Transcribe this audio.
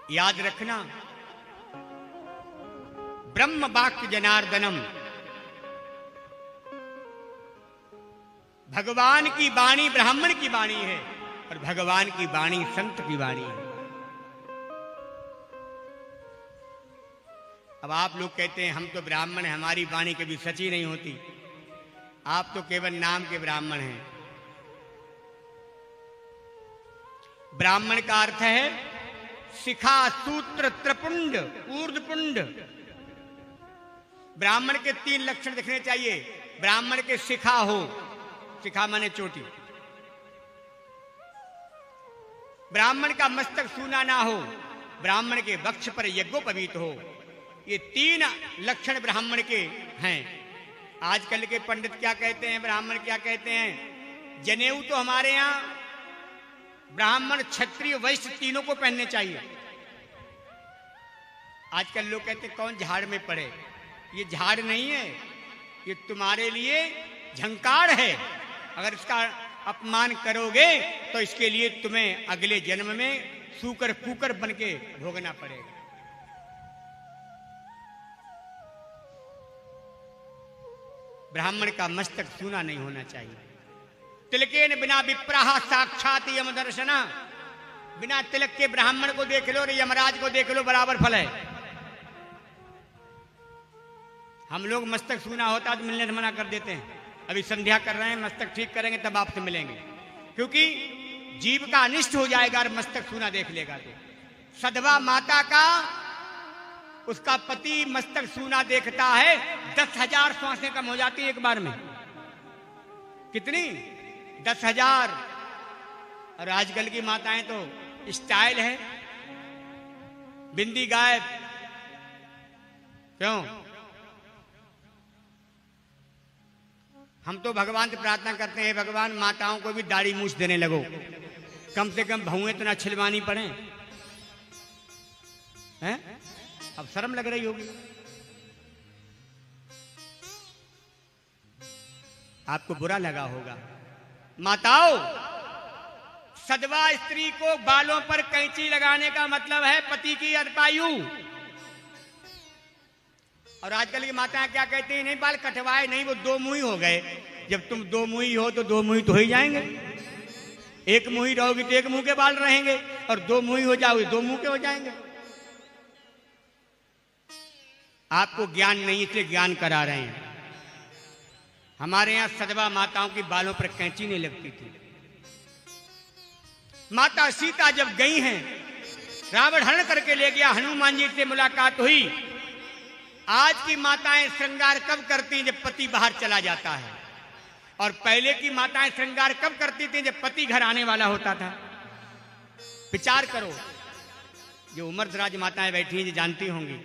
याद रखना, ब्रह्म वाक्य जनार्दनम, भगवान की वाणी ब्राह्मण की वाणी है और भगवान की वाणी संत की वाणी है। अब आप लोग कहते हैं हम तो ब्राह्मण हैं, हमारी वाणी कभी सच्ची नहीं होती। आप तो केवल नाम के ब्राह्मण हैं। ब्राह्मण का अर्थ है शिखा सूत्र त्रिपुंड ऊर्ध्वपुंड। ब्राह्मण के 3 लक्षण दिखने चाहिए। ब्राह्मण के शिखा हो, शिखा माने चोटी। ब्राह्मण का मस्तक सूना ना हो, ब्राह्मण के वक्ष पर यज्ञोपवीत हो। ये 3 लक्षण ब्राह्मण के हैं। आजकल के पंडित क्या कहते हैं, ब्राह्मण क्या कहते हैं, जनेऊ तो हमारे यहां ब्राह्मण क्षत्रिय वैश्य तीनों को पहनने चाहिए। आजकल लोग कहते हैं कौन झाड़ में पड़े। ये झाड़ नहीं है, ये तुम्हारे लिए झंकार है। अगर इसका अपमान करोगे तो इसके लिए तुम्हें अगले जन्म में सूकर कुकर बन के भोगना पड़ेगा। ब्राह्मण का मस्तक सूना नहीं होना चाहिए। तिलकेन बिना विप्राह साक्षात यम दर्शना। बिना तिलक के ब्राह्मण को देख लो और यमराज को देख लो, बराबर फल है। हम लोग मस्तक सूना होता तो मिलने से मना कर देते हैं। अभी संध्या कर रहे हैं, मस्तक ठीक करेंगे तब आपसे मिलेंगे, क्योंकि जीव का अनिष्ट हो जाएगा और मस्तक सूना देख लेगा तो। सधवा माता का उसका पति मस्तक सूना देखता है, 10,000 सांसें कम हो जाती है एक बार में। कितनी? 10,000। और आजकल की माताएं तो स्टाइल है, बिंदी गायब। क्यों? हम तो भगवान से प्रार्थना करते हैं, भगवान माताओं को भी दाढ़ी मूछ देने लगो, कम से कम भौएं तो ना छिलवानी पड़े। हैं? अब शर्म लग रही होगी आपको, बुरा लगा होगा। माताओं, सधवा स्त्री को बालों पर कैंची लगाने का मतलब है पति की अल्पायु। और आजकल की माताएं क्या कहती हैं, नहीं बाल कटवाए नहीं, वो 2 मुंही हो गए। जब तुम 2 मुंही हो तो 2 मुंही तो हो ही जाएंगे। 1 मुंही रहोगी तो 1 मुंह के बाल रहेंगे, और 2 मुंही हो जाओगे 2 मुंह के हो जाएंगे। आपको ज्ञान नहीं, इसलिए ज्ञान करा रहे हैं। हमारे यहां सधवा माताओं की बालों पर कैंची नहीं लगती थी। माता सीता जब गई हैं, रावण हरण करके ले गया, हनुमान जी से मुलाकात हुई। आज की माताएं श्रृंगार कब करती, जब पति बाहर चला जाता है, और पहले की माताएं श्रृंगार कब करती थी, जब पति घर आने वाला होता था। विचार करो, जो उम्र दराज माताएं बैठी हैं, जो जानती होंगी,